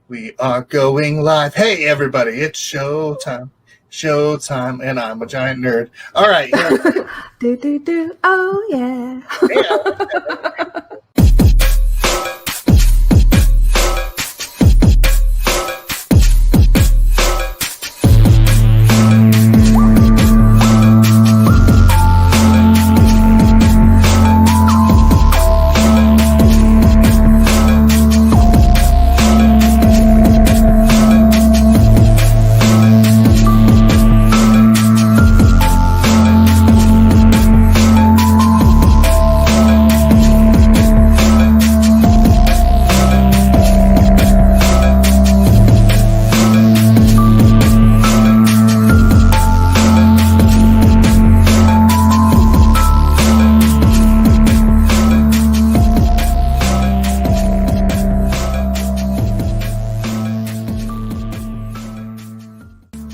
We are going live. Hey, everybody, it's showtime. Showtime, and I'm a giant nerd. All right. Do. Oh, yeah.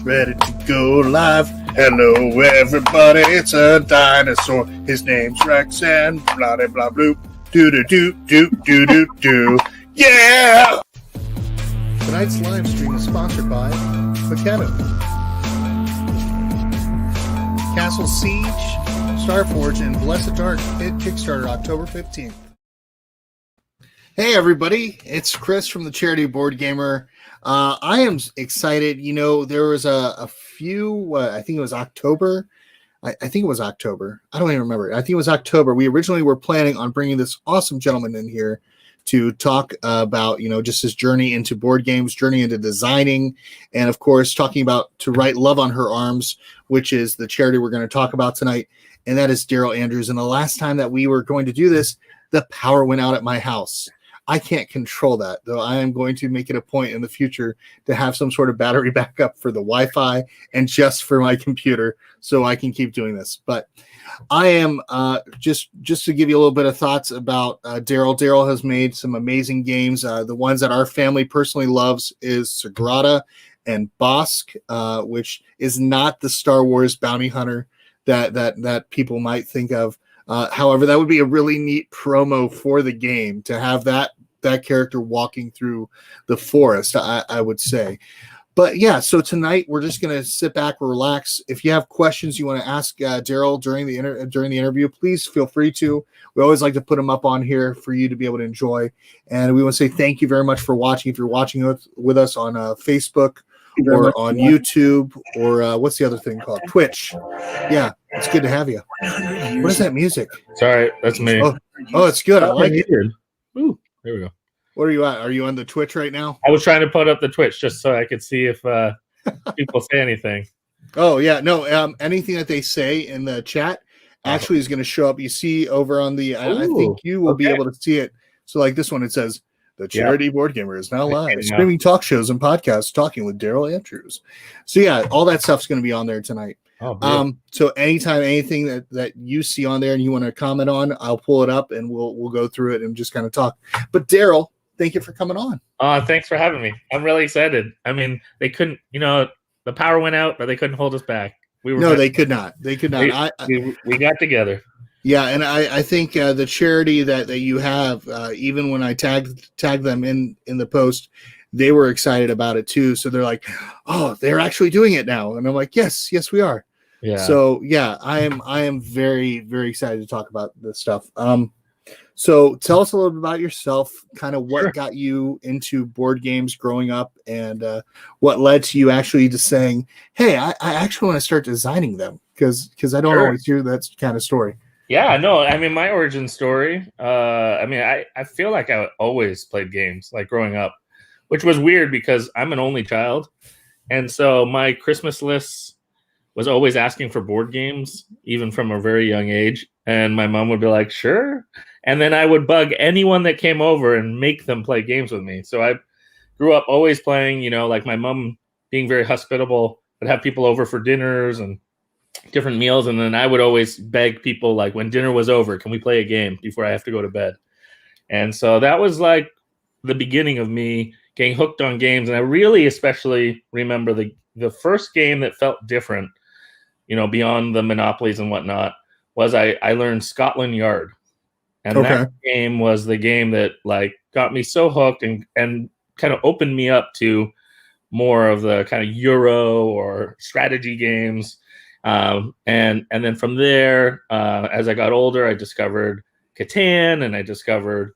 Ready to go live. Hello, everybody. It's a dinosaur. His name's Rex and blah blah blah bloop. Do do do do do do do. Yeah! Tonight's live stream is sponsored by Makeno, Castle Siege, Starforge, and Blessed Dark hit Kickstarter October 15th. Hey, everybody. It's Chris from the Charity Board Gamer. I am excited. You know, there was a few, I think it was October. I think it was October. I don't even remember. I think it was October. We originally were planning on bringing this awesome gentleman in here to talk about, you know, just his journey into board games, journey into designing, and of course, talking about To Write Love on Her Arms, which is the charity we're going to talk about tonight. And that is Daryl Andrews. And the last time that we were going to do this, the power went out at my house. I can't control that, though. I am going to make it a point in the future to have some sort of battery backup for the Wi-Fi and just for my computer so I can keep doing this. But I am just to give you a little bit of thoughts about Daryl. Daryl has made some amazing games. The ones that our family personally loves is Sagrada and Bosk, which is not the Star Wars bounty hunter that people might think of. However, that would be a really neat promo for the game to have that character walking through the forest, I would say. But yeah, so tonight we're just going to sit back, relax. If you have questions you want to ask Daryl during the interview, please feel free to. We always like to put them up on here for you to be able to enjoy. And we want to say thank you very much for watching. If you're watching with us on Facebook or on YouTube or what's the other thing called? Twitch. Yeah, it's good to have you. What is that music? Sorry, that's me. Oh, it's good. I like it. Ooh, there we go. What are you at? Are you on the Twitch right now? I was trying to put up the Twitch just so I could see if people say anything. Oh, yeah. No, anything that they say in the chat actually is going to show up. You see over on the, I think you will be able to see it. So like this one, it says, the Charity Board Gamer is now live. Streaming talk shows and podcasts talking with Daryl Andrews. So yeah, all that stuff's going to be on there tonight. So anytime anything that you see on there and you want to comment on, I'll pull it up and we'll go through it and just kind of talk. But Daryl, thank you for coming on. Thanks for having me. I'm really excited. I mean, they couldn't, the power went out, but they couldn't hold us back. They could not. They could not. We got together. Yeah, and I think the charity that you have, even when I tagged them in the post, they were excited about it too. So they're like, "Oh, they're actually doing it now," and I'm like, "Yes, we are." Yeah. So yeah, I am very, very excited to talk about this stuff. So tell us a little bit about yourself, kind of what got you into board games growing up, and what led to you actually just saying, "Hey, I actually want to start designing them," because I don't always hear that kind of story. Yeah, no, I mean, my origin story, I feel like I always played games, like growing up, which was weird because I'm an only child. And so my Christmas lists was always asking for board games, even from a very young age. And my mom would be like, sure. And then I would bug anyone that came over and make them play games with me. So I grew up always playing, like my mom being very hospitable, would have people over for dinners and different meals, and then I would always beg people, like, when dinner was over, can we play a game before I have to go to bed? And so that was like the beginning of me getting hooked on games. And I really especially remember the first game that felt different, beyond the monopolies and whatnot, was I learned Scotland Yard. And that game was the game that like got me so hooked and kind of opened me up to more of the kind of Euro or strategy games. And then from there, as I got older, I discovered Catan and I discovered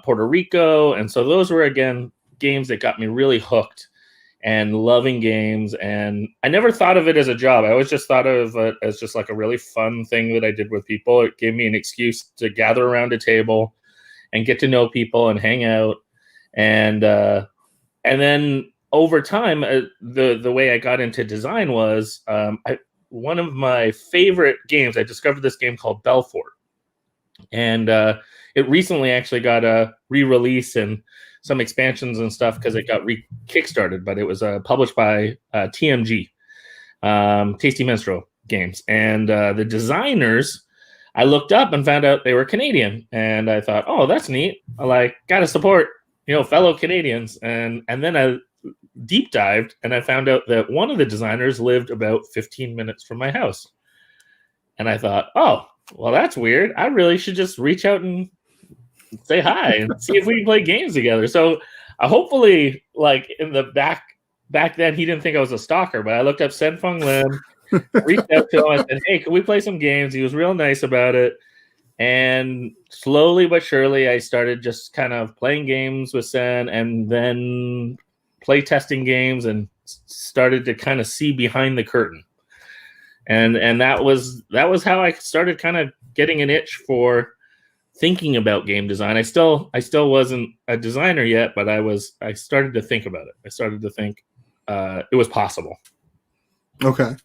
Puerto Rico. And so those were, again, games that got me really hooked and loving games. And I never thought of it as a job. I always just thought of it as just like a really fun thing that I did with people. It gave me an excuse to gather around a table and get to know people and hang out. And then over time, the way I got into design was one of my favorite games. I discovered this game called Belfort. And it recently actually got a re-release and some expansions and stuff because it got kickstarted, but it was published by TMG, Tasty Minstrel Games. And the designers, I looked up and found out they were Canadian. And I thought, oh, that's neat. I gotta support, fellow Canadians. And then I deep dived and I found out that one of the designers lived about 15 minutes from my house. And I thought, oh, well, that's weird. I really should just reach out and say hi and see if we can play games together. So hopefully, in the back then, he didn't think I was a stalker, but I looked up Sen Fung Lim, reached out to him, I said, hey, can we play some games? He was real nice about it. And slowly but surely, I started just kind of playing games with Sen and then play testing games and started to kind of see behind the curtain. And that was how I started kind of getting an itch for thinking about game design. I still wasn't a designer yet, but I started to think about it. I started to think it was possible. Okay.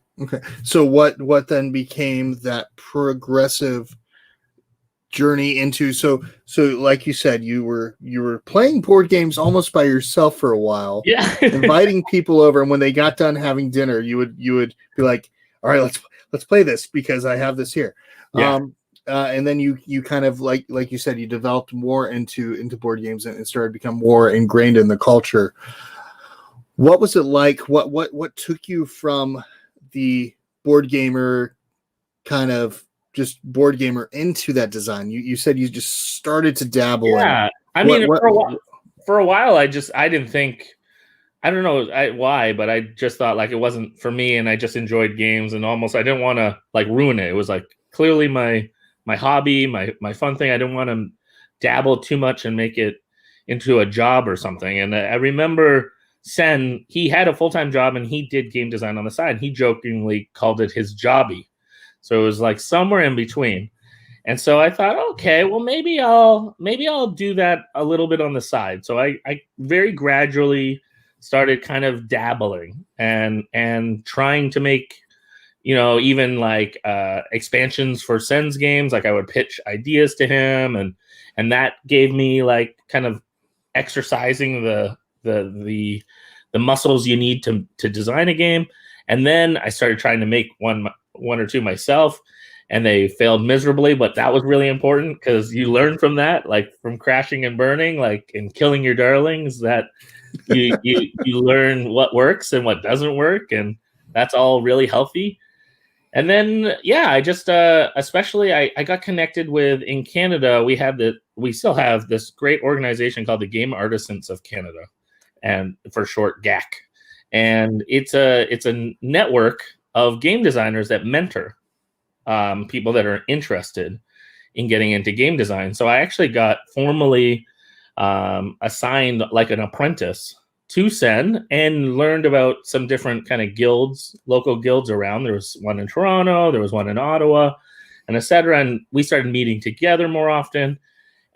So what then became that progressive journey into so like you said, you were playing board games almost by yourself for a while. Yeah. Inviting people over, and when they got done having dinner, you would be like, all right, let's play this because I have this here. Yeah. And then you kind of like you said, you developed more into board games and started to become more ingrained in the culture. What was it like? What took you from the board gamer kind of just board gamer into that design? You said you just started to dabble. Yeah. For a while, I didn't think, I don't know why, but I just thought it wasn't for me, and I just enjoyed games, and almost I didn't want to ruin it. It was clearly my hobby, my fun thing. I didn't want to dabble too much and make it into a job or something. And I remember Sen, he had a full-time job and he did game design on the side. He jokingly called it his jobby. So it was somewhere in between. And so I thought, okay, well, maybe I'll do that a little bit on the side. So I very gradually started kind of dabbling and trying to make, even expansions for Sen's games. I would pitch ideas to him, and that gave me kind of exercising the muscles you need to design a game. And then I started trying to make one or two myself, and they failed miserably. But that was really important because you learn from that, from crashing and burning, and killing your darlings, that you learn what works and what doesn't work, and that's all really healthy. And then, yeah, I just, especially I got connected with, in Canada, we still have this great organization called the Game Artisans of Canada, and for short, GAC. And it's a network of game designers that mentor people that are interested in getting into game design. So I actually got formally assigned an apprentice to Sen and learned about some different kind of guilds, local guilds around. There was one in Toronto, there was one in Ottawa, and etc. And we started meeting together more often.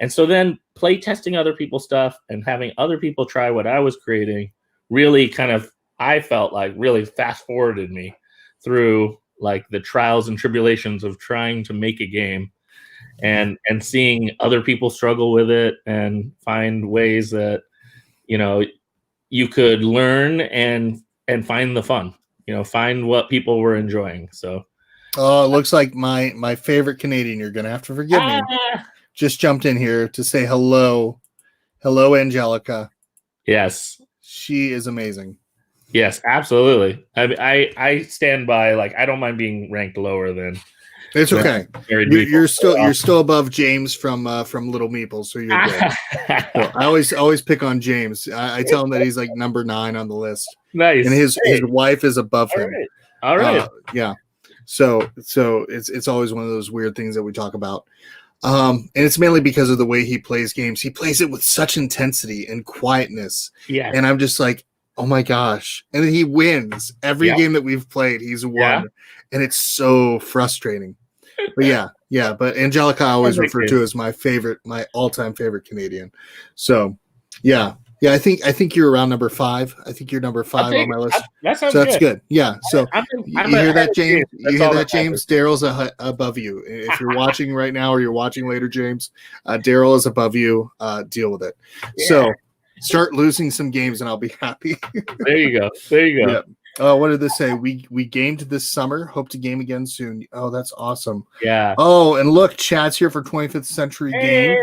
And so then play testing other people's stuff and having other people try what I was creating really kind of, I felt really fast forwarded me through the trials and tribulations of trying to make a game and seeing other people struggle with it and find ways that, you could learn and find the fun, find what people were enjoying. So, oh, it looks like my favorite Canadian. You're gonna have to forgive me. Just jumped in here to say hello, Angelica. Yes, she is amazing. Yes, absolutely. I stand by. I don't mind being ranked lower than It's okay. Married You're Meeple. still above James from Little Meeple, so you're good. So I always pick on James. I tell him that he's like number 9 on the list, Nice. and his wife is above All him. right. All right. Yeah. So it's always one of those weird things that we talk about. And it's mainly because of the way he plays games. He plays it with such intensity and quietness. Yeah. And I'm just like, oh my gosh. And then he wins every game that we've played. He's won. Yeah. And it's so frustrating. But yeah. But Angelica I always refer to as my all-time favorite Canadian. So yeah. I think you're around number 5. I think you're number 5 on my list. That sounds so that's good. Yeah. So you hear that, James? That's You hear all that, James? Daryl's above you. If you're watching right now or you're watching later, James, Daryl is above you. Deal with it. Yeah. So start losing some games and I'll be happy. There you go. Yeah. What did this say? We gamed this summer. Hope to game again soon. Oh, that's awesome. Yeah. Oh, and look, Chad's here for 25th Century Game.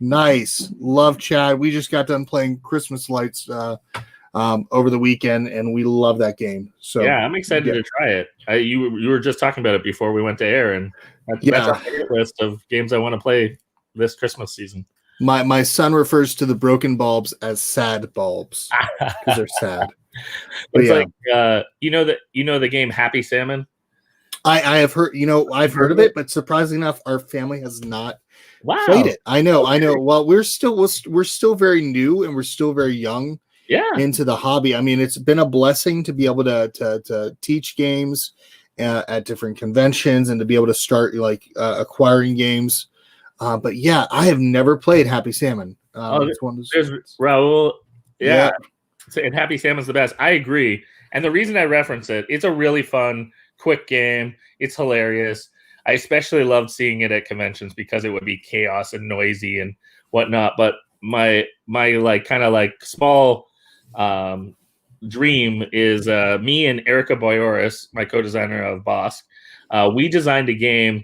Nice. Love Chad. We just got done playing Christmas Lights over the weekend, and we love that game. So yeah, I'm excited to try it. You were just talking about it before we went to air, and that's a favorite list of games I want to play this Christmas season. My son refers to the broken bulbs as sad bulbs because they're sad. It's like you know the game Happy Salmon. I have heard I've heard of it, but surprisingly enough, our family has not played it. I know. Well, we're still very new and we're still very young into the hobby. I mean, it's been a blessing to be able to teach games at different conventions and to be able to start acquiring games. But yeah, I have never played Happy Salmon. It's one of those there's Raul. Yeah. And Happy Salmon's the best. I agree. And the reason I reference it, it's a really fun, quick game. It's hilarious. I especially loved seeing it at conventions because it would be chaos and noisy and whatnot. But my small dream is me and Erica Boyoris, my co-designer of Bosk. We designed a game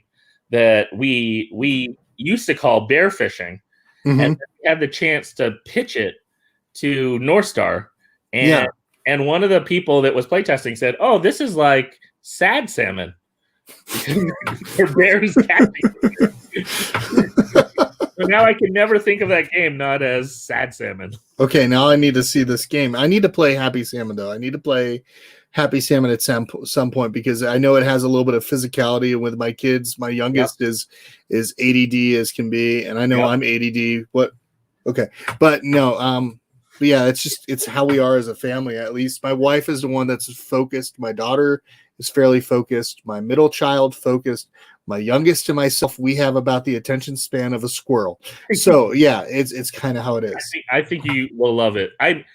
that we used to call bear fishing, and we had the chance to pitch it to North Star. And one of the people that was playtesting said, "Oh, this is like sad salmon." For bears catching. So now I can never think of that game not as sad salmon. Okay, now I need to see this game. I need to play Happy Salmon though. I need to play Happy Salmon at some point because I know it has a little bit of physicality. And with my kids, my youngest is ADD as can be, and I know I'm ADD. But no, but yeah, it's how we are as a family. At least my wife is the one that's focused. My daughter is fairly focused. My middle child focused. My youngest and myself, we have about the attention span of a squirrel. So yeah, it's kind of how it is. I think you will love it. I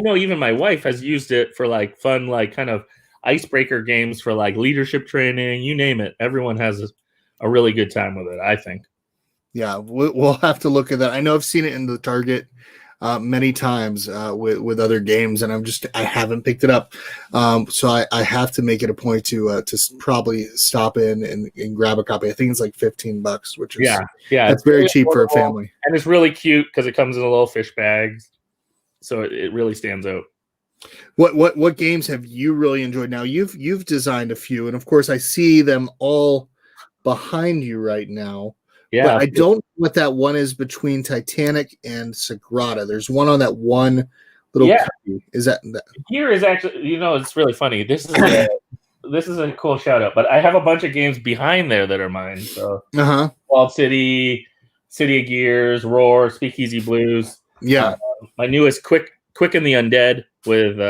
know even my wife has used it for like fun, like kind of icebreaker games for like leadership training. You name it. Everyone has a really good time with it, I think. Yeah, we'll have to look at that. I know I've seen it in the Target many times with other games, and I haven't picked it up. So I have to make it a point to probably stop in and grab a copy. I think it's like $15, which is that's very cheap for a family. And it's really cute because it comes in a little fish bag, so it really stands out. What games have you really enjoyed? Now you've designed a few, and of course I see them all behind you right now. Yeah, but I don't know what that one is between Titanic and Sagrada. There's one on that one little copy. Is that here is actually, it's really funny. This is a cool shout out, but I have a bunch of games behind there that are mine. So Walled City, City of Gears, Roar, Speakeasy Blues. Yeah. My newest Quick and the Undead with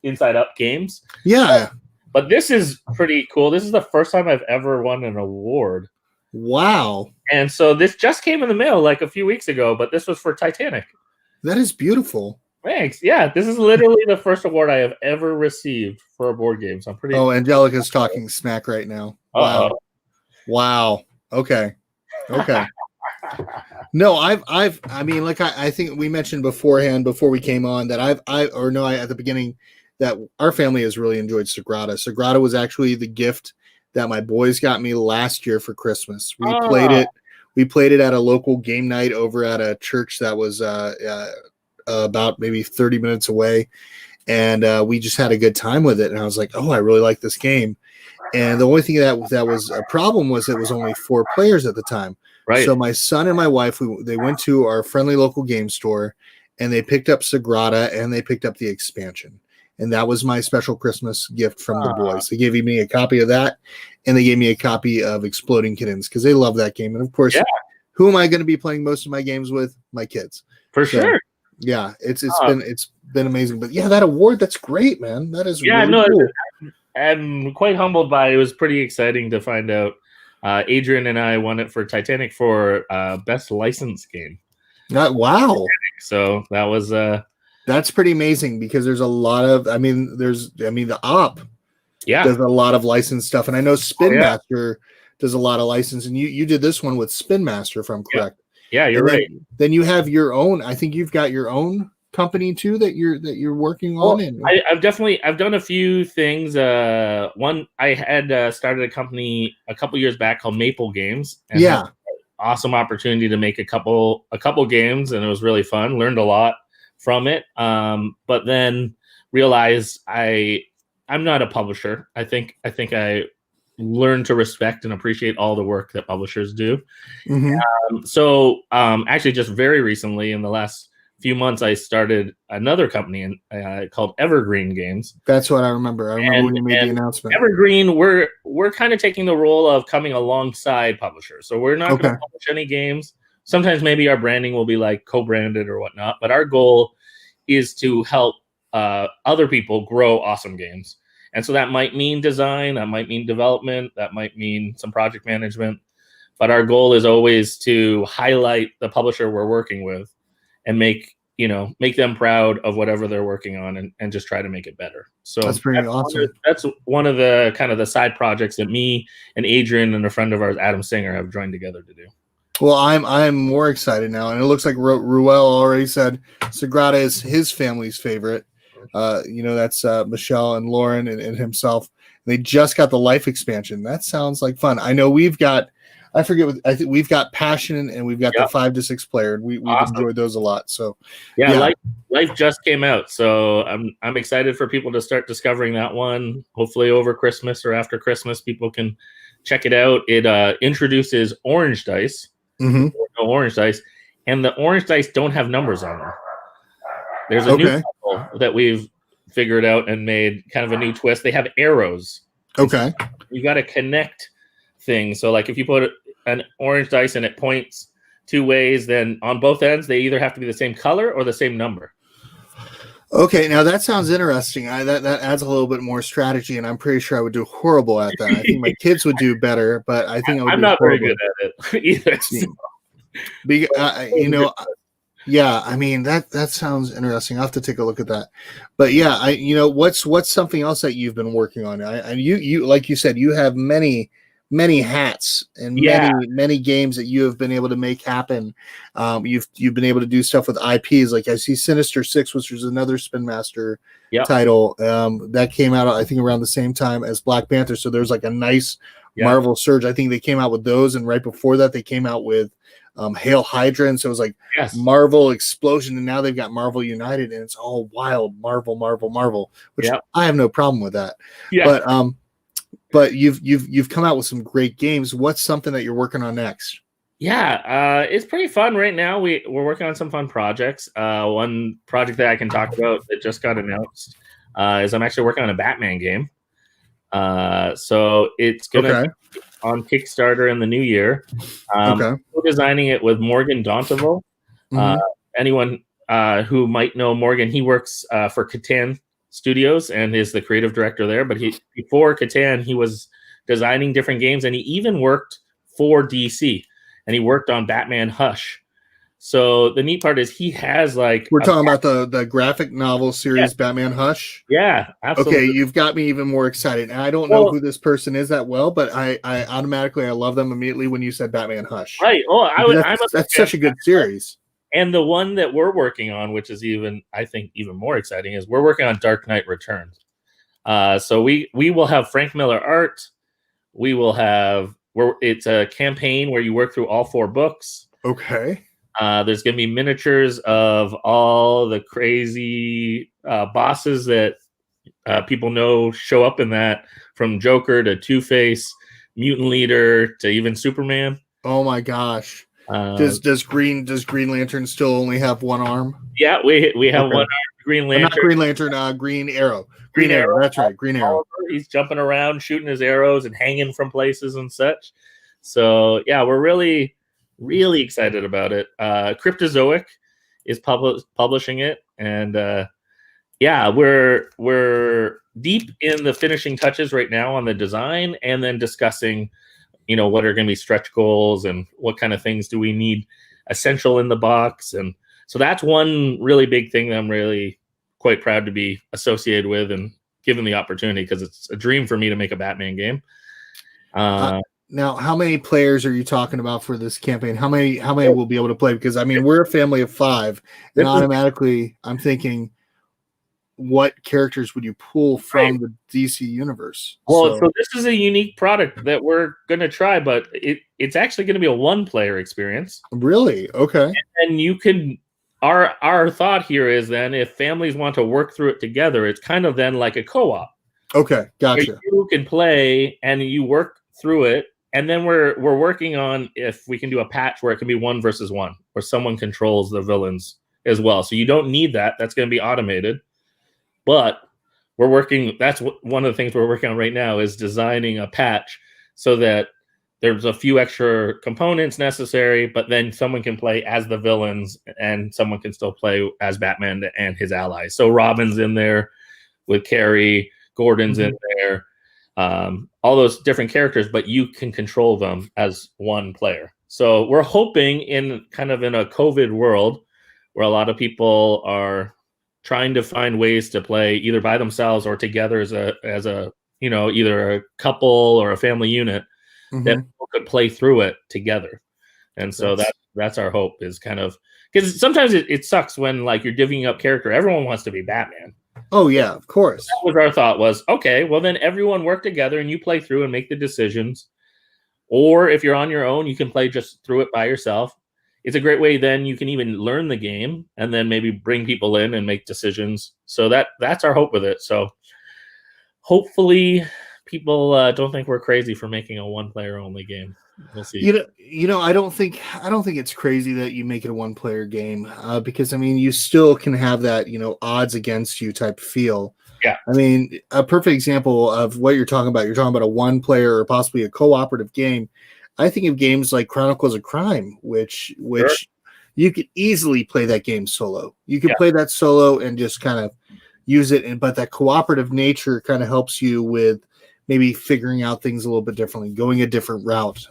Inside Up Games. Yeah. But this is pretty cool. This is the first time I've ever won an award. Wow. And so this just came in the mail like a few weeks ago, but this was for Titanic. That is beautiful. Thanks. Yeah, this is literally the first award I have ever received for a board game. So I'm pretty. Oh, Angelica's talking smack right now. Wow. Wow. Okay. No, I mean, like I think we mentioned beforehand before we came on that at the beginning that our family has really enjoyed Sagrada. Sagrada was actually the gift that my boys got me last year for Christmas. We played it. We played it at a local game night over at a church that was about maybe 30 minutes away, and we just had a good time with it. And I was like, "Oh, I really like this game." And the only thing that was a problem was it was only 4 players at the time. Right. So my son and my wife, they went to our friendly local game store, and they picked up Sagrada, and they picked up the expansion. And that was my special Christmas gift from the boys. They gave me a copy of that, and they gave me a copy of Exploding Kittens because they love that game. And of course, who am I going to be playing most of my games with? My kids. For sure. Yeah, it's been amazing. But yeah, that award, that's great, man. That is really cool. I'm quite humbled by it. It was pretty exciting to find out. Adrian and I won it for Titanic for best licensed game. Wow. So that was that's pretty amazing because there's a lot of the op does a lot of licensed stuff, and I know Spin Master does a lot of license, and you did this one with Spin Master, if I'm correct. Yeah, you're right. Then you have your own. I think you've got your own company too that you're working on. And I've done a few things. One, I had started a company a couple years back called Maple Games. And awesome opportunity to make a couple games, and it was really fun. Learned a lot from it. But then realized I'm not a publisher. I think I learned to respect and appreciate all the work that publishers do. So actually just very recently in the last few months, I started another company called Evergreen Games. That's what I remember. I remember when you made the announcement. Evergreen, we're kind of taking the role of coming alongside publishers. So we're not going to publish any games. Sometimes maybe our branding will be like co-branded or whatnot, but our goal is to help other people grow awesome games. And so that might mean design, that might mean development, that might mean some project management. But our goal is always to highlight the publisher we're working with and make them proud of whatever they're working on and just try to make it better. So that's pretty awesome. That's one of the kind of the side projects that me and Adrian and a friend of ours, Adam Singer, have joined together to do. Well, I'm more excited now, and it looks like Ruel already said Sagrada is his family's favorite. That's Michelle and Lauren and himself. They just got the Life expansion. That sounds like fun. I know we've got. I think we've got Passion and we've got the 5 to 6 player, and we've enjoyed those a lot. So Life just came out, so I'm excited for people to start discovering that one. Hopefully over Christmas or after Christmas, people can check it out. It introduces orange dice, no orange dice, and the orange dice don't have numbers on them. There's a new couple that we've figured out and made kind of a new twist. They have arrows. Okay, you got to connect things. So like if you put an orange dice and it points 2 ways, then on both ends they either have to be the same color or the same number. Okay, now that sounds interesting. That adds a little bit more strategy, and I'm pretty sure I would do horrible at that. I think my kids would do better, but I think I'm not very good at it either. Yeah, I mean that sounds interesting. I'll have to take a look at that. But yeah, what's something else that you've been working on? You like you said, you have many hats and many games that you have been able to make happen. You've been able to do stuff with IPs. Like I see Sinister 6, which was another Spin Master title that came out, I think, around the same time as Black Panther. So there's like a nice Marvel surge. I think they came out with those, and right before that they came out with Hail Hydra, and so it was like Marvel Explosion, and now they've got Marvel United, and it's all wild Marvel, which I have no problem with that. But you've come out with some great games. What's something that you're working on next? It's pretty fun right now. We're working on some fun projects. One project that I can talk about that just got announced is I'm actually working on a Batman game. So it's gonna be on Kickstarter in the new year. We're designing it with Morgan Dontevo. Anyone who might know Morgan, he works for Catan Studios and is the creative director there. But before Catan, he was designing different games, and he even worked for DC, and he worked on Batman Hush. So the neat part is he has we're talking about the graphic novel series Batman Hush. Yeah, absolutely. Okay, you've got me even more excited. And I don't know who this person is that well, but I automatically I love them immediately when you said Batman Hush. Right. That's such a good series. And the one that we're working on, which is even more exciting, is we're working on Dark Knight Returns. So we will have Frank Miller art. We will have it's a campaign where you work through all 4 books. Okay. There's going to be miniatures of all the crazy bosses that people show up in that, from Joker to Two-Face, Mutant Leader to even Superman. Oh my gosh. Does Green Lantern still only have one arm? Yeah, we have one arm, Green Lantern. Not Green Lantern, Green Arrow. Green Arrow, that's right, Green Arrow. He's jumping around, shooting his arrows and hanging from places and such. So yeah, we're really, really excited about it. Cryptozoic is publishing it, and yeah, we're deep in the finishing touches right now on the design, and then discussing, what are going to be stretch goals and what kind of things do we need essential in the box. And so that's one really big thing that I'm really quite proud to be associated with and given the opportunity, because it's a dream for me to make a Batman game. Now, how many players are you talking about for this campaign? How many will be able to play? Because, I mean, we're a family of 5, and automatically I'm thinking, what characters would you pull from the DC universe? Well, so this is a unique product that we're going to try, but it's actually going to be a 1-player experience. Really? Okay. And you can, our thought here is then, if families want to work through it together, it's kind of then like a co-op. Okay, gotcha. You can play and you work through it. And then we're working on if we can do a patch where it can be 1 versus 1, where someone controls the villains as well. So you don't need that. That's going to be automated. But we're working. That's one of the things we're working on right now, is designing a patch so that there's a few extra components necessary, but then someone can play as the villains and someone can still play as Batman and his allies. So Robin's in there with Carrie, Gordon's in there. All those different characters, but you can control them as 1 player. So we're hoping, in kind of in a COVID world where a lot of people are trying to find ways to play either by themselves or together as a either a couple or a family unit, that people could play through it together. And so that's our hope, is kind of, because sometimes it sucks when, like, you're divvying up character. Everyone wants to be Batman. Oh yeah, of course. That was our thought, was, okay, well then everyone work together and you play through and make the decisions. Or if you're on your own, you can play just through it by yourself. It's a great way, then you can even learn the game and then maybe bring people in and make decisions. So that's our hope with it. So hopefully people don't think we're crazy for making a 1-player only game. We'll see. I don't think it's crazy that you make it a 1-player game, because, I mean, you still can have that, odds against you type feel. Yeah. I mean, a perfect example of what you're talking about. You're talking about a 1-player or possibly a cooperative game. I think of games like Chronicles of Crime, which Sure. you could easily play that game solo. You could play that solo and just kind of use it, but that cooperative nature kind of helps you with maybe figuring out things a little bit differently, going a different route.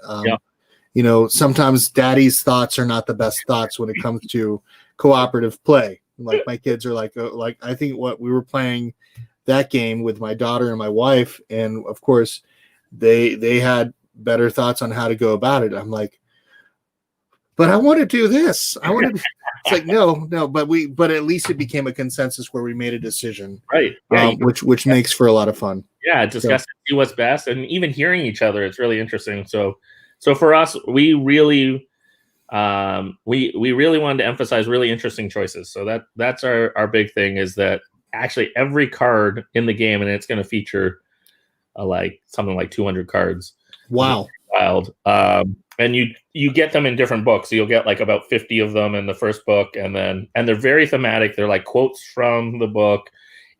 Sometimes daddy's thoughts are not the best thoughts when it comes to cooperative play. Like, my kids are like I think what we were playing that game with my daughter and my wife, and of course they had better thoughts on how to go about it. I'm like, but I want to do this. It's like, no, but at least it became a consensus where we made a decision, right? Yeah, which makes for a lot of fun. Yeah, discuss and see what's best, and even hearing each other, it's really interesting. So for us, we really we really wanted to emphasize really interesting choices. So that's our big thing, is that actually every card in the game, and it's going to feature like something like 200 cards. Wow. Wild. And you get them in different books. So you'll get like about 50 of them in the first book, and they're very thematic. They're like quotes from the book,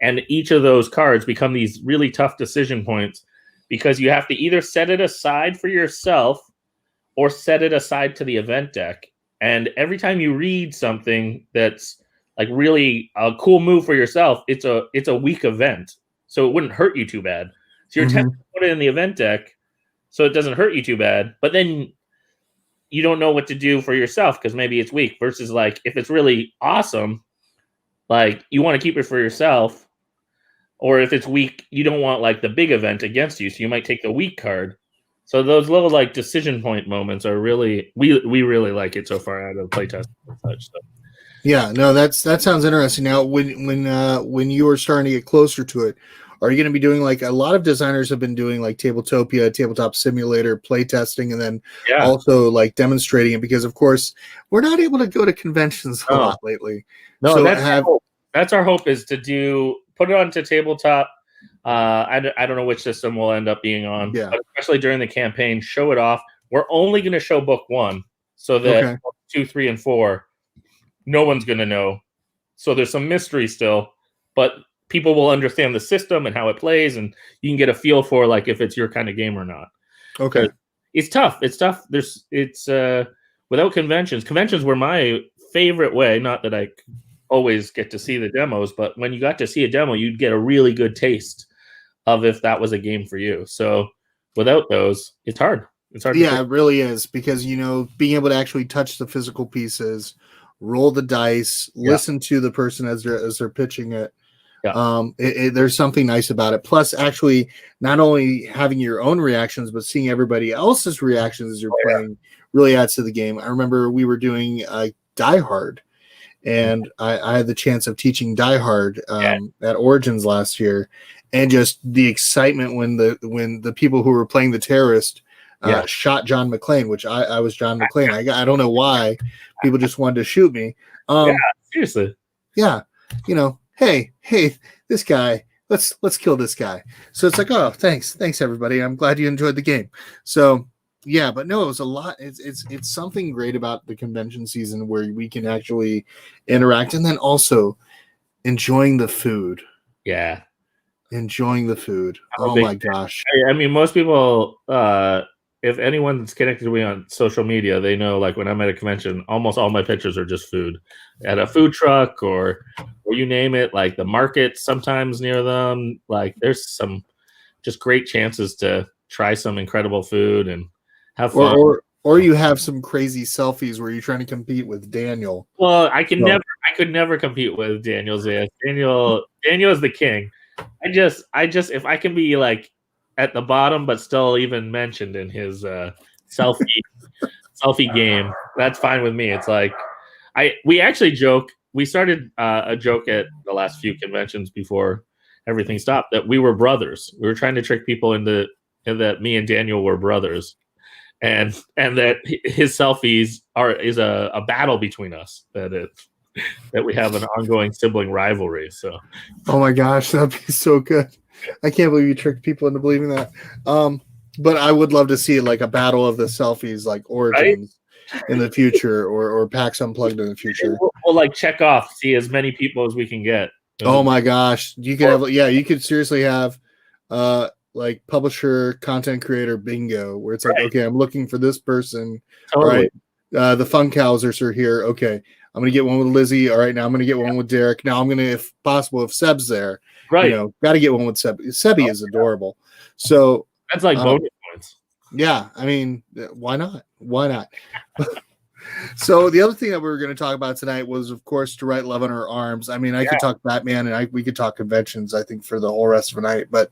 and each of those cards become these really tough decision points, because you have to either set it aside for yourself or set it aside to the event deck. And every time you read something that's like really a cool move for yourself, it's a weak event, so it wouldn't hurt you too bad. So you're tempted to put it in the event deck so it doesn't hurt you too bad, but then you don't know what to do for yourself because maybe it's weak, versus like if it's really awesome, like you want to keep it for yourself, or if it's weak, you don't want like the big event against you, so you might take the weak card. So those little like decision point moments are really, we really like it so far out of playtest and such. So. Yeah, no, that sounds interesting. Now, when you are starting to get closer to it, are you going to be doing, like, a lot of designers have been doing like Tabletopia, Tabletop Simulator, playtesting, and then also like demonstrating it, because of course we're not able to go to conventions a lot lately. No, so that's our hope, is to put it onto tabletop I don't know which system we'll end up being on, Yeah. but especially during the campaign, show it off. We're only going to show book 1, so that Okay. book 2, 3, and 4, no one's going to know. So there's some mystery still, but people will understand the system and how it plays, and you can get a feel for like if it's your kind of game or not. Okay. It's tough. It's tough. Without conventions. Conventions were my favorite way. Not that I always get to see the demos, but when you got to see a demo, you'd get a really good taste of if that was a game for you. So without those, it's hard. It's hard. Yeah, it really is, because being able to actually touch the physical pieces, roll the dice, listen to the person as they're pitching it. Yeah. There's something nice about it. Plus, actually, not only having your own reactions, but seeing everybody else's reactions as you're playing really adds to the game. I remember we were doing Die Hard, and I had the chance of teaching Die Hard at Origins last year, and just the excitement when the people who were playing the terrorist shot John McClane, which I was John McClane. I don't know why people just wanted to shoot me. Seriously. Yeah, hey, this guy, let's kill this guy. So it's like, oh, thanks everybody. I'm glad you enjoyed the game. So yeah, but no, it was a lot. It's something great about the convention season where we can actually interact, and then also enjoying the food. Yeah. Enjoying the food. Oh my gosh. I mean, most people, if anyone's connected to me on social media, they know like when I'm at a convention, almost all my pictures are just food at a food truck or you name it, like the market sometimes near them. Like there's some just great chances to try some incredible food and have fun. Or you have some crazy selfies where you're trying to compete with Daniel. Well, I could never compete with Daniel Zayas. Daniel is the king. I just if I can be like at the bottom but still even mentioned in his selfie game, that's fine with me. It's like we actually joke. We started a joke at the last few conventions before everything stopped that we were brothers. We were trying to trick people into that me and Daniel were brothers, and that his selfies is a battle between us. That we have an ongoing sibling rivalry. So, oh my gosh, that'd be so good. I can't believe you tricked people into believing that. But I would love to see like a battle of the selfies, like Origins in the future, or PAX Unplugged in the future. We'll like check off, see as many people as we can get. Oh my gosh, you could you could seriously have like publisher, content creator bingo, where it's like, okay, I'm looking for this person. Totally. All right, the Fun Cousers are here. Okay, I'm gonna get one with Lizzie. All right, now I'm gonna get one with Derek. Now I'm gonna, if possible, if Seb's there, right, got to get one with Seb. Sebi is adorable. So that's like bonus points. Yeah, I mean, why not? Why not? So the other thing that we were going to talk about tonight was, of course, To Write Love on Our Arms. I mean, I could talk Batman, and we could talk conventions, I think, for the whole rest of the night. But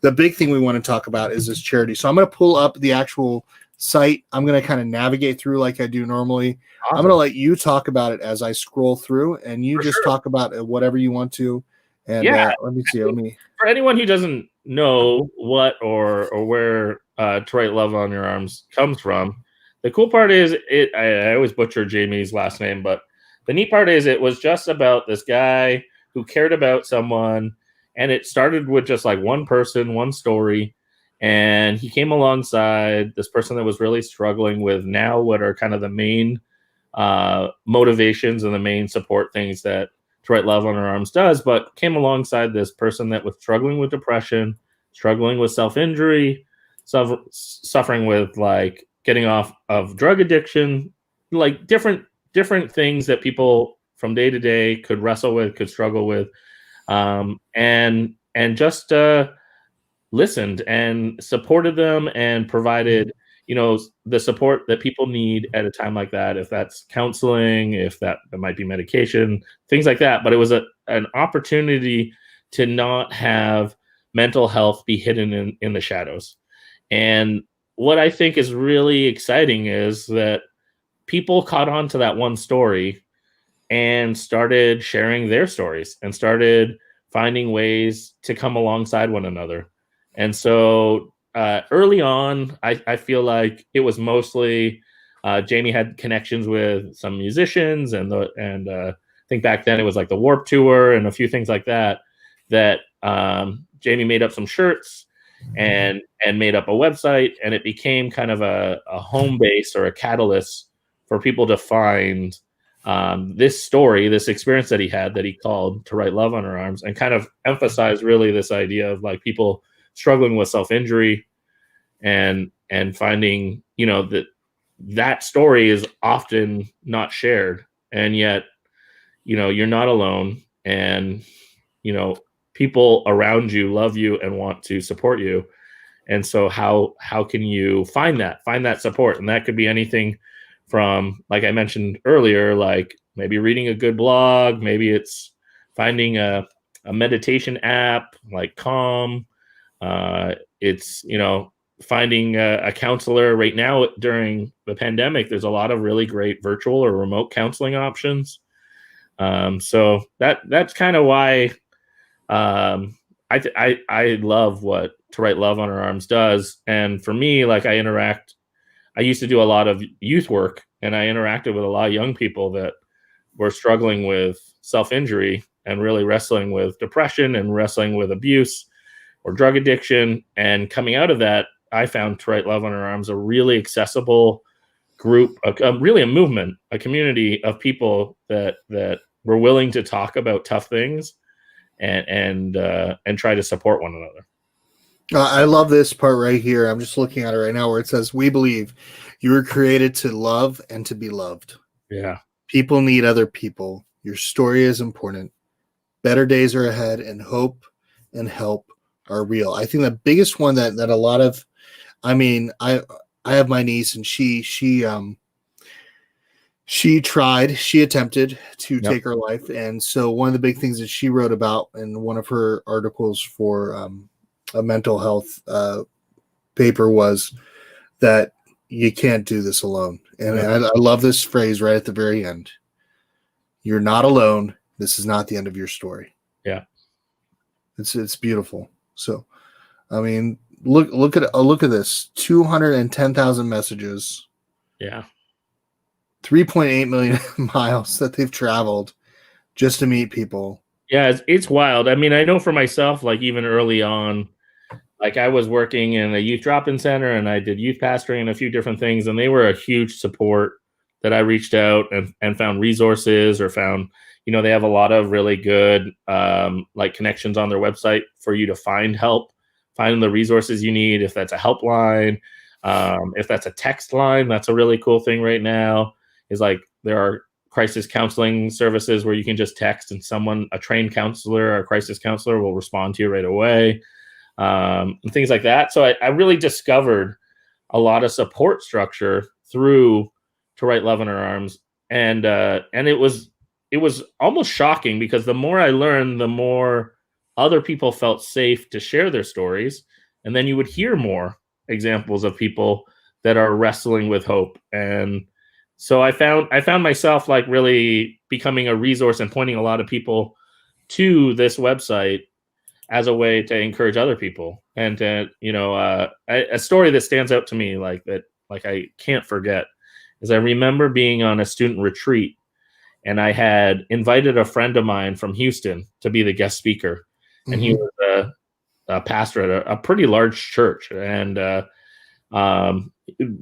the big thing we want to talk about is this charity. So I'm going to pull up the actual site. I'm going to kind of navigate through like I do normally. Awesome. I'm going to let you talk about it as I scroll through, and you talk about whatever you want to. And let me see. For anyone who doesn't know what or where To Write Love on Your Arms comes from, the cool part is I always butcher Jamie's last name, but the neat part is it was just about this guy who cared about someone, and it started with just like one person, one story, and he came alongside this person that was really struggling with now what are kind of the main motivations and the main support things that To Write Love on Our Arms does, but came alongside this person that was struggling with depression, struggling with self-injury, suffering with like getting off of drug addiction, like different things that people from day to day could wrestle with, could struggle with, and just listened and supported them and provided, the support that people need at a time like that. If that's counseling, if that might be medication, things like that. But it was an opportunity to not have mental health be hidden in the shadows. And what I think is really exciting is that people caught on to that one story and started sharing their stories and started finding ways to come alongside one another. And so early on, I feel like it was mostly Jamie had connections with some musicians, and I think back then it was like the Warped Tour and a few things like that. that Jamie made up some shirts and made up a website, and it became kind of a home base or a catalyst for people to find this story, this experience that he had that he called To Write Love on Her Arms, and kind of emphasize really this idea of like people struggling with self-injury and finding, you know, that story is often not shared, and yet, you know, you're not alone, and, you know, people around you love you and want to support you. And so how can you find that support? And that could be anything from, like I mentioned earlier, like maybe reading a good blog, maybe it's finding a meditation app like Calm. It's, you know, finding a counselor. Right now during the pandemic, there's a lot of really great virtual or remote counseling options. So that's kind of why I love what To Write Love on Her Arms does. And for me, like I used to do a lot of youth work, and I interacted with a lot of young people that were struggling with self-injury and really wrestling with depression and wrestling with abuse or drug addiction. And coming out of that, I found To Write Love on Her Arms a really accessible group, really a movement, a community of people that were willing to talk about tough things and try to support one another. I love this part right here. I'm just looking at it right now where it says, "We believe you were created to love and to be loved. Yeah. People need other people. Your story is important. Better days are ahead, and hope and help are real." I think the biggest one that a lot of, I mean, I have my niece, and she attempted to take her life. And so one of the big things that she wrote about in one of her articles for a mental health paper was that you can't do this alone. And I love this phrase right at the very end. You're not alone. This is not the end of your story. Yeah. It's beautiful. So, I mean, look at this. 210,000 messages. Yeah. 3.8 million miles that they've traveled just to meet people. Yeah, it's wild. I mean, I know for myself, like even early on, like I was working in a youth drop-in center and I did youth pastoring and a few different things, and they were a huge support that I reached out and found resources, or found, you know, they have a lot of really good like connections on their website for you to find help, find the resources you need. If that's a helpline, if that's a text line, that's a really cool thing right now. Is like there are crisis counseling services where you can just text and a trained counselor or crisis counselor will respond to you right away, and things like that. So I really discovered a lot of support structure through To Write Love on Her Arms, and it was almost shocking, because the more I learned, the more other people felt safe to share their stories, and then you would hear more examples of people that are wrestling with hope. And so I found myself like really becoming a resource and pointing a lot of people to this website as a way to encourage other people. And to, you know, a story that stands out to me like that, like I can't forget, is I remember being on a student retreat, and I had invited a friend of mine from Houston to be the guest speaker. Mm-hmm. And he was a pastor at a pretty large church, and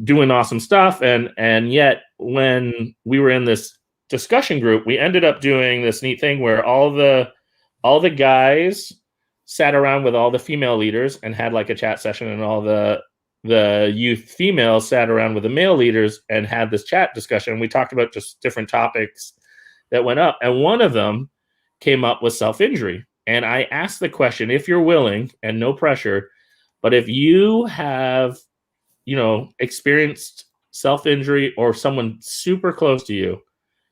doing awesome stuff. And yet when we were in this discussion group, we ended up doing this neat thing where all the guys sat around with all the female leaders and had like a chat session, and all the youth females sat around with the male leaders and had this chat discussion. We talked about just different topics that went up, and one of them came up with self-injury. And I asked the question, if you're willing, and no pressure, but if you have, you know, experienced self-injury, or someone super close to you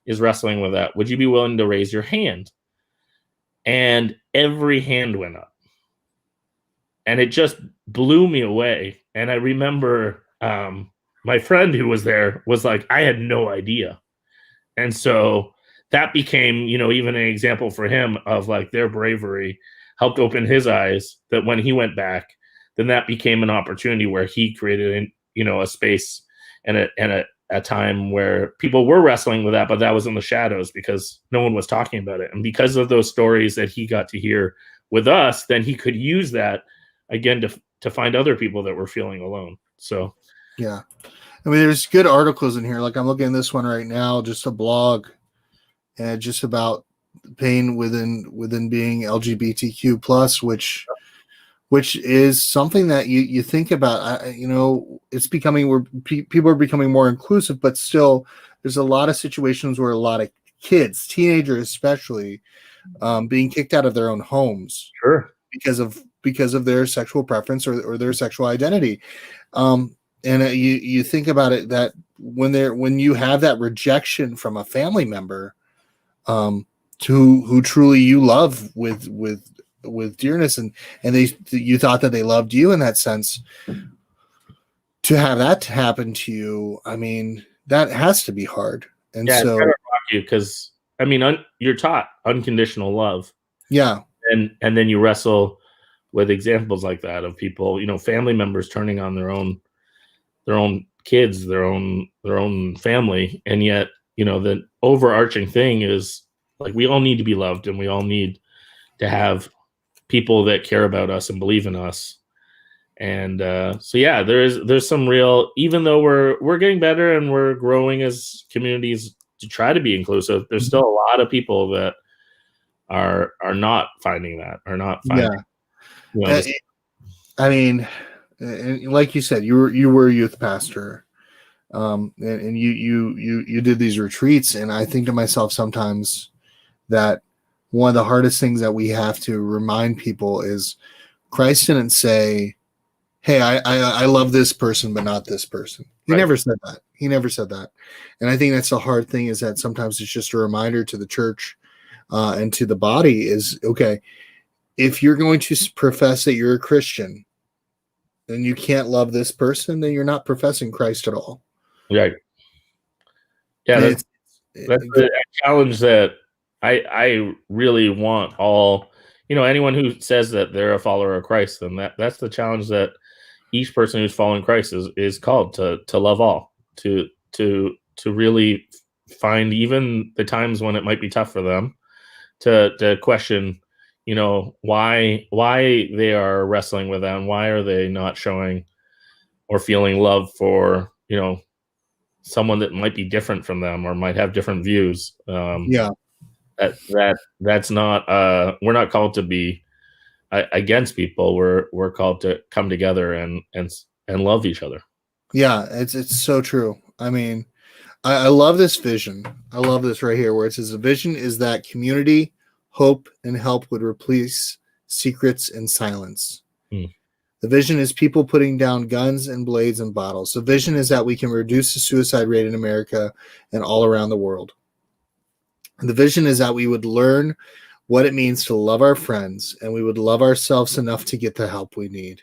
is wrestling with that, would you be willing to raise your hand? And every hand went up, and it just blew me away. And I remember my friend who was there was like, I had no idea. And so that became, you know, even an example for him of like their bravery helped open his eyes, that when he went back, then that became an opportunity where he created, you know, a space and a time where people were wrestling with that, but that was in the shadows because no one was talking about it. And because of those stories that he got to hear with us, then he could use that again to find other people that were feeling alone. So Yeah. I mean, there's good articles in here. Like I'm looking at this one right now, just a blog, and just about pain within being LGBTQ plus, which is something that you think about. It's becoming where people are becoming more inclusive, but still, there's a lot of situations where a lot of kids, teenagers especially, being kicked out of their own homes sure, because of their sexual preference or their sexual identity. And you think about it, that when you have that rejection from a family member, who truly you love with dearness, and you thought that they loved you in that sense, to have that happen to you, I mean, that has to be hard. And yeah, so it's gotta rock you, because I mean, you're taught unconditional love, yeah, and then you wrestle with examples like that of people, family members turning on their own kids, their own family, and yet the overarching thing is like we all need to be loved, and we all need to have people that care about us and believe in us. And so yeah, there's some real, even though we're getting better and we're growing as communities to try to be inclusive, there's still a lot of people that are not finding that, are not finding I mean, and like you said, you were a youth pastor, and you did these retreats, and I think to myself sometimes that one of the hardest things that we have to remind people is Christ didn't say, "Hey, I love this person, but not this person." He Right. never said that. He never said that, and I think that's the hard thing, is that sometimes it's just a reminder to the church and to the body is, okay, if you're going to profess that you're a Christian, and you can't love this person, then you're not professing Christ at all. Right. Yeah, that's a challenge that I really want all, anyone who says that they're a follower of Christ, then that's the challenge that each person who's following Christ is called to love all, to really find even the times when it might be tough for them, to question, why they are wrestling with them, why are they not showing or feeling love for, someone that might be different from them or might have different views. Yeah. That's not, we're not called to be against people. We're called to come together and love each other. Yeah, it's so true. I mean, I love this vision. I love this right here, where it says the vision is that community, hope, and help would replace secrets and silence. The vision is people putting down guns and blades and bottles. The vision is that we can reduce the suicide rate in America and all around the world. And the vision is that we would learn what it means to love our friends, and we would love ourselves enough to get the help we need.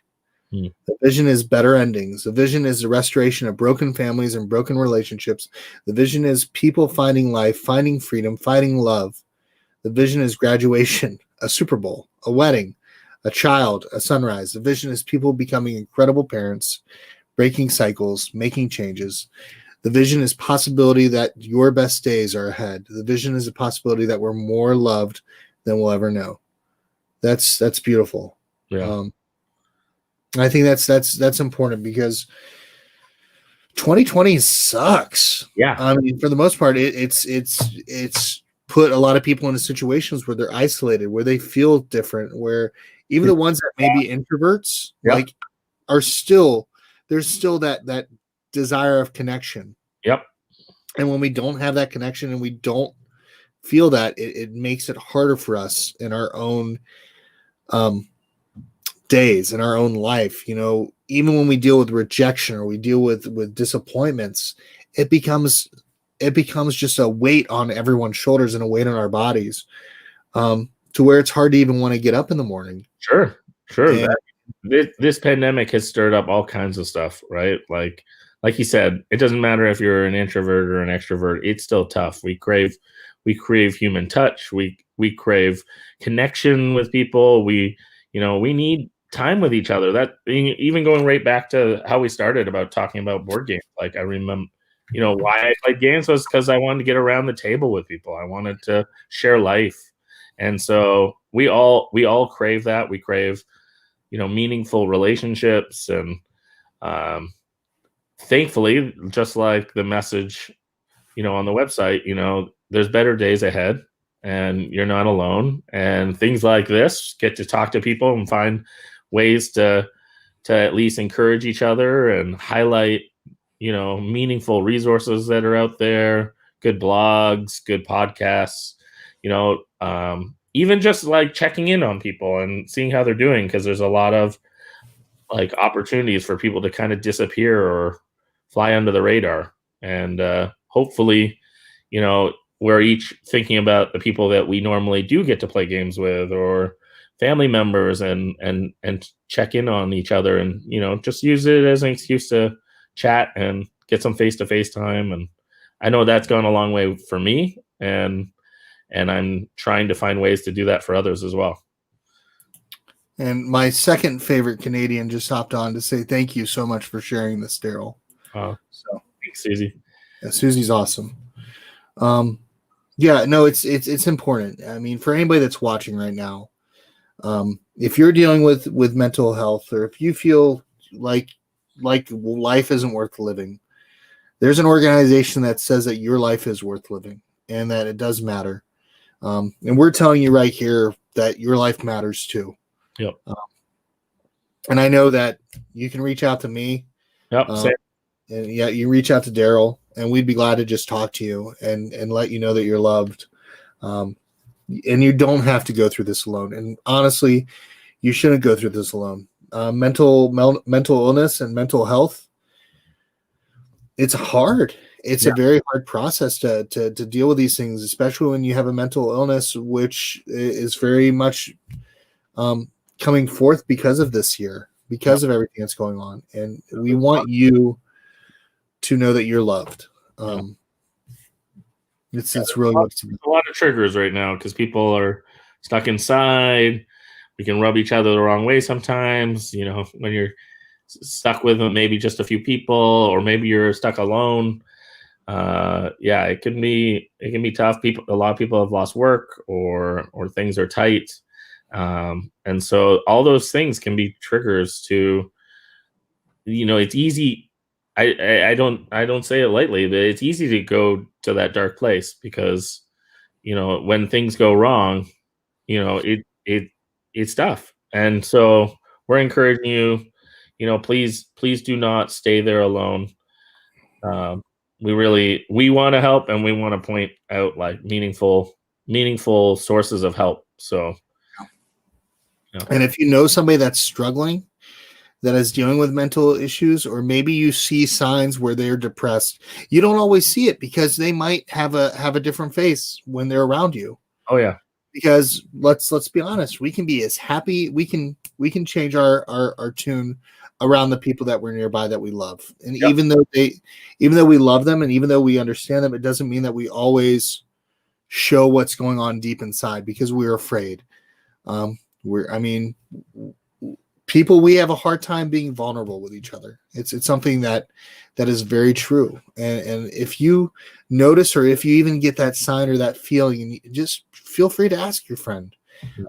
The vision is better endings. The vision is the restoration of broken families and broken relationships. The vision is people finding life, finding freedom, finding love. The vision is graduation, a Super Bowl, a wedding, a child, a sunrise. The vision is people becoming incredible parents, breaking cycles, making changes. The vision is possibility that your best days are ahead. The vision is a possibility that we're more loved than we'll ever know. That's beautiful. Yeah. I think that's important, because 2020 sucks. Yeah. I mean, for the most part, it's put a lot of people into situations where they're isolated, where they feel different, where even the ones that may be introverts, like, there's still that desire of connection. Yep. And when we don't have that connection and we don't feel that, it makes it harder for us in our own days, in our own life. Even when we deal with rejection or we deal with disappointments, it becomes just a weight on everyone's shoulders and a weight on our bodies, to where it's hard to even want to get up in the morning. Sure. This pandemic has stirred up all kinds of stuff, right? Like you said, it doesn't matter if you're an introvert or an extrovert. It's still tough. We crave human touch. We crave connection with people. We need time with each other. That even going right back to how we started about talking about board games. Like, I remember, why I played games was because I wanted to get around the table with people. I wanted to share life. And so, we all crave that. We crave, meaningful relationships, and thankfully, just like the message, on the website, there's better days ahead, and you're not alone. And things like this, get to talk to people and find ways to at least encourage each other and highlight, meaningful resources that are out there, good blogs, good podcasts, even just like checking in on people and seeing how they're doing, because there's a lot of like opportunities for people to kind of disappear or fly under the radar. And hopefully, we're each thinking about the people that we normally do get to play games with, or family members, and check in on each other, and just use it as an excuse to chat and get some face-to-face time. And I know that's gone a long way for me, and I'm trying to find ways to do that for others as well. And my second favorite Canadian just hopped on to say thank you so much for sharing this, Daryl. So thanks, Susie. Yeah, Susie's awesome. Yeah, no, it's important. I mean, for anybody that's watching right now, if you're dealing with mental health, or if you feel like life isn't worth living, there's an organization that says that your life is worth living and that it does matter. And we're telling you right here that your life matters too. Yep. And I know that you can reach out to me. Yep. And yeah, you reach out to Daryl, and we'd be glad to just talk to you and let you know that you're loved. And you don't have to go through this alone. And honestly, you shouldn't go through this alone. Mental illness and mental health, it's hard. It's a very hard process to deal with these things, especially when you have a mental illness, which is very much coming forth because of this year, because of everything that's going on. And we want you to know that you're loved. It's really a lot of triggers right now, because people are stuck inside. We can rub each other the wrong way sometimes, when you're stuck with maybe just a few people, or maybe you're stuck alone. It can be tough. A lot of people have lost work, or things are tight. And so all those things can be triggers to, it's easy. I don't say it lightly, but it's easy to go to that dark place, because, when things go wrong, it's tough. And so we're encouraging you, please do not stay there alone. We want to help, and we want to point out like meaningful sources of help. So, and if you know somebody that's struggling, that is dealing with mental issues, or maybe you see signs where they're depressed, you don't always see it because they might have a different face when they're around you. Oh yeah. Because let's be honest, we can be as happy, we can change our tune around the people that we're nearby that we love. And even though we love them, and even though we understand them, it doesn't mean that we always show what's going on deep inside, because we're afraid. People, we have a hard time being vulnerable with each other. It's something that is very true. And if you notice, or if you even get that sign or that feeling, and you just feel free to ask your friend.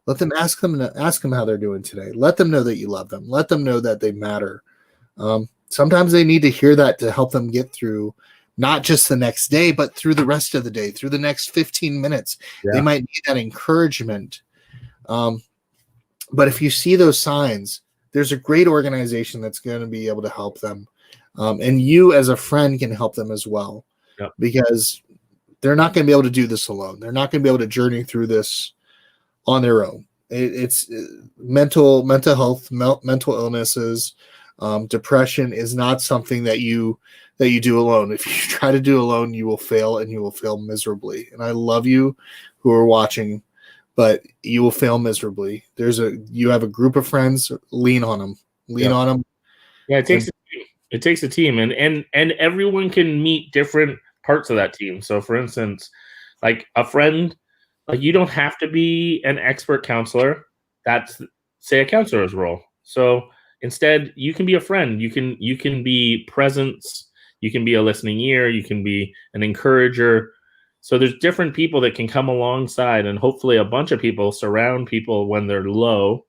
Let them ask them how they're doing today. Let them know that you love them. Let them know that they matter. Sometimes they need to hear that to help them get through not just the next day, but through the rest of the day, through the next 15 minutes. Yeah. They might need that encouragement. But if you see those signs, there's a great organization that's going to be able to help them. And you as a friend can help them as well. Yep. Because they're not going to be able to do this alone. They're not going to be able to journey through this on their own. It's mental health, mental illnesses, depression is not something that you do alone. If you try to do alone, you will fail, and you will fail miserably. And I love you who are watching, but you will fail miserably. You have a group of friends, lean on them. On them. Yeah, it takes a team. It takes a team, and everyone can meet different parts of that team. So for instance, like a friend, like you don't have to be an expert counselor. That's, say, a counselor's role. So instead, you can be a friend. You can be presence. You can be a listening ear. You can be an encourager. So there's different people that can come alongside, and hopefully a bunch of people surround people when they're low.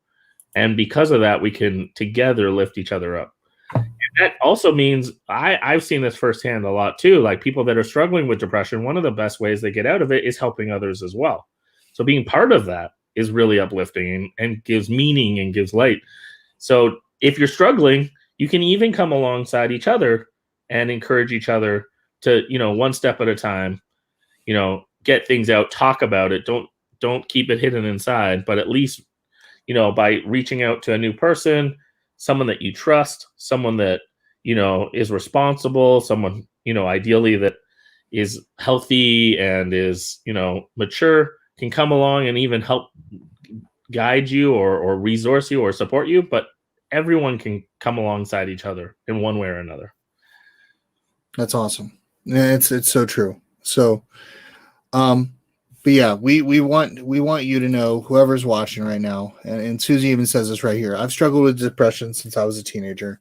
And because of that, we can together lift each other up. And that also means I've seen this firsthand a lot too. Like people that are struggling with depression, one of the best ways they get out of it is helping others as well. So being part of that is really uplifting and gives meaning and gives light. So if you're struggling, you can even come alongside each other and encourage each other to, one step at a time, get things out, talk about it. Don't keep it hidden inside, but at least, by reaching out to a new person, someone that you trust, someone that, is responsible, someone, ideally that is healthy and is, mature, can come along and even help guide you or resource you or support you. But everyone can come alongside each other in one way or another. That's awesome. Yeah, it's so true. So, but yeah, we want you to know, whoever's watching right now, and Susie even says this right here. I've struggled with depression since I was a teenager.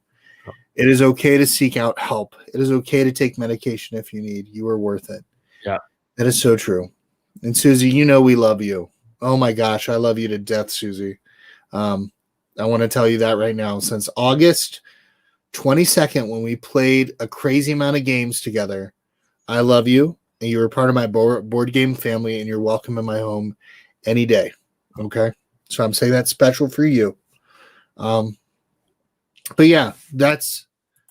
It is okay to seek out help. It is okay to take medication if you need. You are worth it. Yeah, that is so true. And Susie, we love you. Oh my gosh, I love you to death, Susie. I want to tell you that right now. Since August 22nd, when we played a crazy amount of games together, I love you, and you were part of my board game family, and you're welcome in my home any day. Okay? So I'm saying that's special for you. But yeah, that's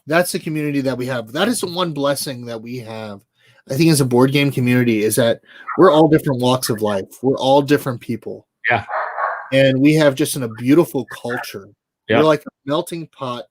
the community that we have. That is the one blessing that we have, I think, as a board game community, is that we're all different walks of life. We're all different people. Yeah. And we have just a beautiful culture. Yeah. We're like a melting pot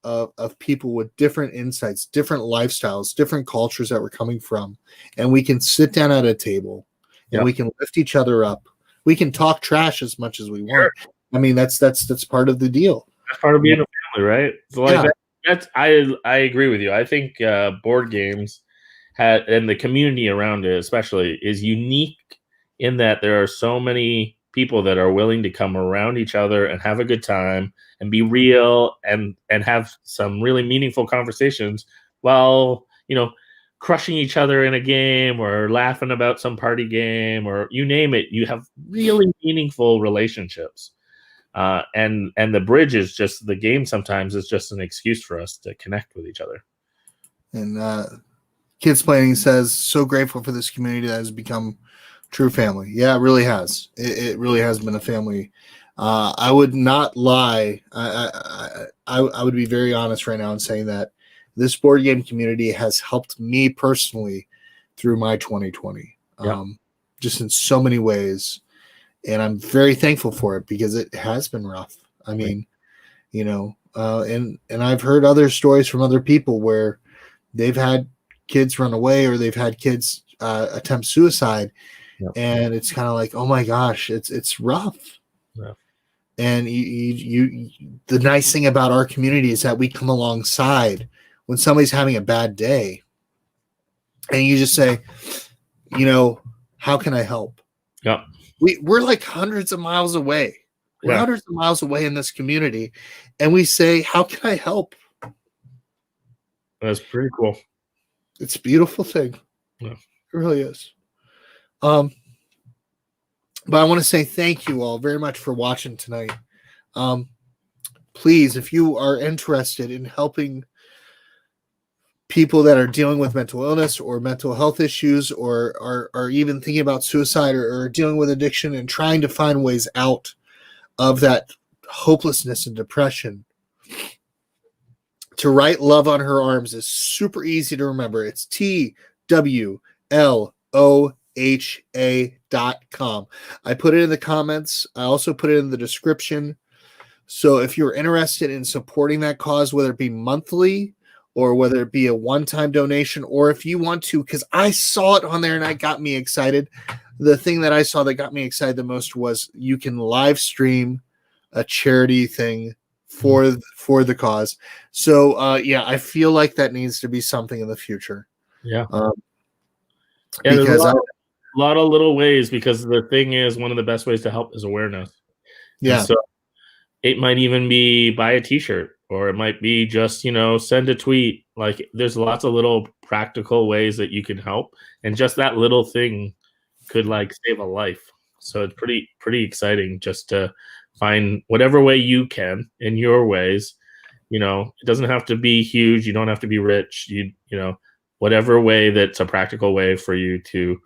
of people with different insights, different lifestyles, different cultures that we're coming from. And we can sit down at a table and we can lift each other up. We can talk trash as much as we want. I mean, that's part of the deal. That's part of being a family, right? So like that's I agree with you. I think board games and the community around it especially is unique in that there are so many people that are willing to come around each other and have a good time and be real and have some really meaningful conversations while, crushing each other in a game or laughing about some party game or you name it. You have really meaningful relationships. And the bridge is just the game sometimes is just an excuse for us to connect with each other. And Kids Planning says, so grateful for this community that has become true family. Yeah, it really has. It really has been a family. I would not lie. I would be very honest right now in saying that this board game community has helped me personally through my 2020, just in so many ways. And I'm very thankful for it because it has been rough. I mean, and I've heard other stories from other people where they've had kids run away or they've had kids attempt suicide. And it's kind of like, oh my gosh, it's rough. Yeah. And you the nice thing about our community is that we come alongside when somebody's having a bad day, and you just say, how can I help? Yeah. We're like hundreds of miles away. We're hundreds of miles away in this community, and we say, how can I help? That's pretty cool. It's a beautiful thing. Yeah. It really is. But I want to say thank you all very much for watching tonight. Please, if you are interested in helping people that are dealing with mental illness or mental health issues or are even thinking about suicide or dealing with addiction and trying to find ways out of that hopelessness and depression, to write Love on Her Arms is super easy to remember. It's TWLOHA.com. I put it in the comments. I also put it in the description. So if you're interested in supporting that cause, whether it be monthly or whether it be a one-time donation, or if you want to, because I saw it on there and it got me excited. The thing that I saw that got me excited the most was you can live stream a charity thing for the cause. So I feel like that needs to be something in the future. Yeah. Because a lot of little ways, because the thing is, one of the best ways to help is awareness. Yeah. And so it might even be buy a t-shirt, or it might be just, send a tweet, Like there's lots of little practical ways that you can help, and just that little thing could like save a life. So it's pretty exciting just to find whatever way you can in your ways. It doesn't have to be huge. You don't have to be rich. Whatever way that's a practical way for you to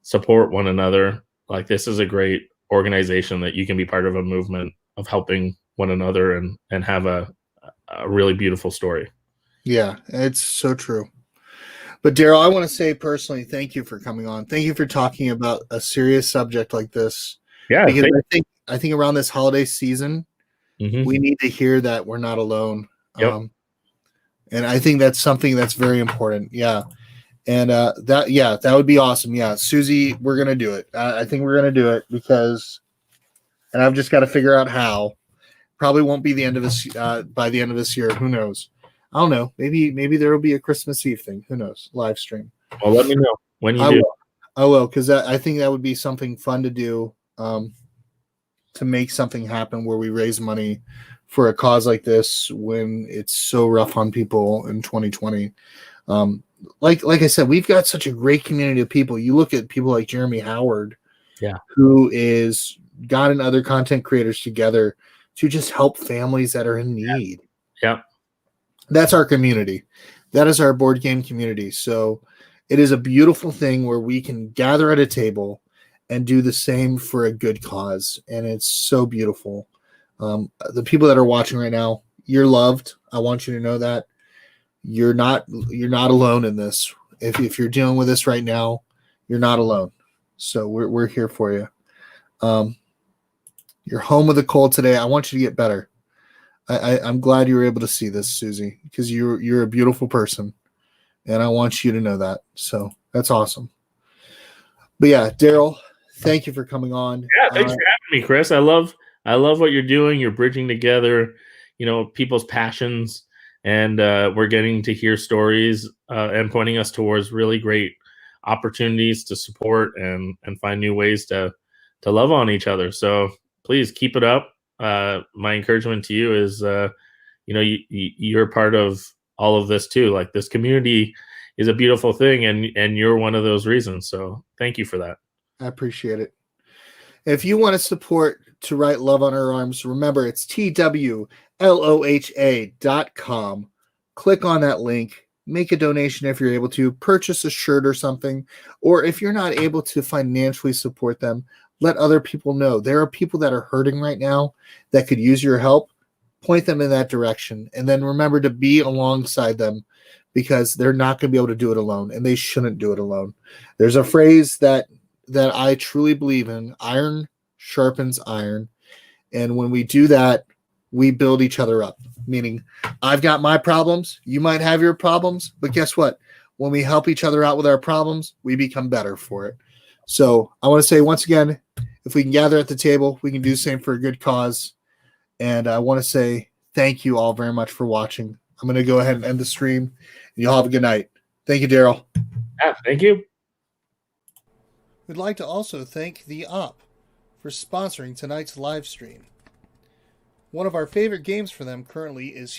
support one another. Like this is a great organization that you can be part of a movement of helping one another and have a really beautiful story. Yeah, it's so true. But Daryl, I want to say personally, thank you for coming on. Thank you for talking about a serious subject like this. Yeah, Because I think around this holiday season, mm-hmm. we need to hear that we're not alone. Yep. And I think that's something that's very important. Yeah. And that would be awesome. Yeah, Susie, we're gonna do it. I think we're gonna do it and I've just got to figure out how. Probably won't be the end of this by the end of this year. Who knows? I don't know. Maybe there will be a Christmas Eve thing. Who knows? Live stream. Well, let me know when you do. I will, because I think that would be something fun to do, to make something happen where we raise money for a cause like this when it's so rough on people in 2020. Like I said, we've got such a great community of people. You look at people like Jeremy Howard, who is gotten other content creators together to just help families that are in need. Yeah. That's our community. That is our board game community. So it is a beautiful thing where we can gather at a table and do the same for a good cause. And it's so beautiful. The people that are watching right now, you're loved. I want you to know that you're not alone in this. If you're dealing with this right now, you're not alone. So we're here for you. You're home with a cold today. I want you to get better. I'm glad you were able to see this, Susie, because you're a beautiful person, and I want you to know that. So that's awesome. But yeah, Daryl, thank you for coming on. Yeah, thanks for having me, Chris. I love what you're doing. You're bridging together, people's passions, and we're getting to hear stories and pointing us towards really great opportunities to support and find new ways to love on each other. So please keep it up. My encouragement to you is, you're part of all of this too. Like this community is a beautiful thing, and you're one of those reasons. So thank you for that. I appreciate it. If you want to support To Write Love on Our Arms, remember it's TWLOHA.com. Click on that link. Make a donation if you're able to. Purchase a shirt or something. Or if you're not able to financially support them, let other people know. There are people that are hurting right now that could use your help. Point them in that direction. And then remember to be alongside them, because they're not going to be able to do it alone, and they shouldn't do it alone. There's a phrase that I truly believe in: iron sharpens iron. And when we do that, we build each other up. Meaning, I've got my problems, you might have your problems, but guess what? When we help each other out with our problems, we become better for it. So I want to say once again, if we can gather at the table, we can do the same for a good cause. And I want to say thank you all very much for watching. I'm going to go ahead and end the stream. You'll have a good night. Thank you, Daryl. Yeah, thank you. We'd like to also thank The Op for sponsoring tonight's live stream. One of our favorite games for them currently is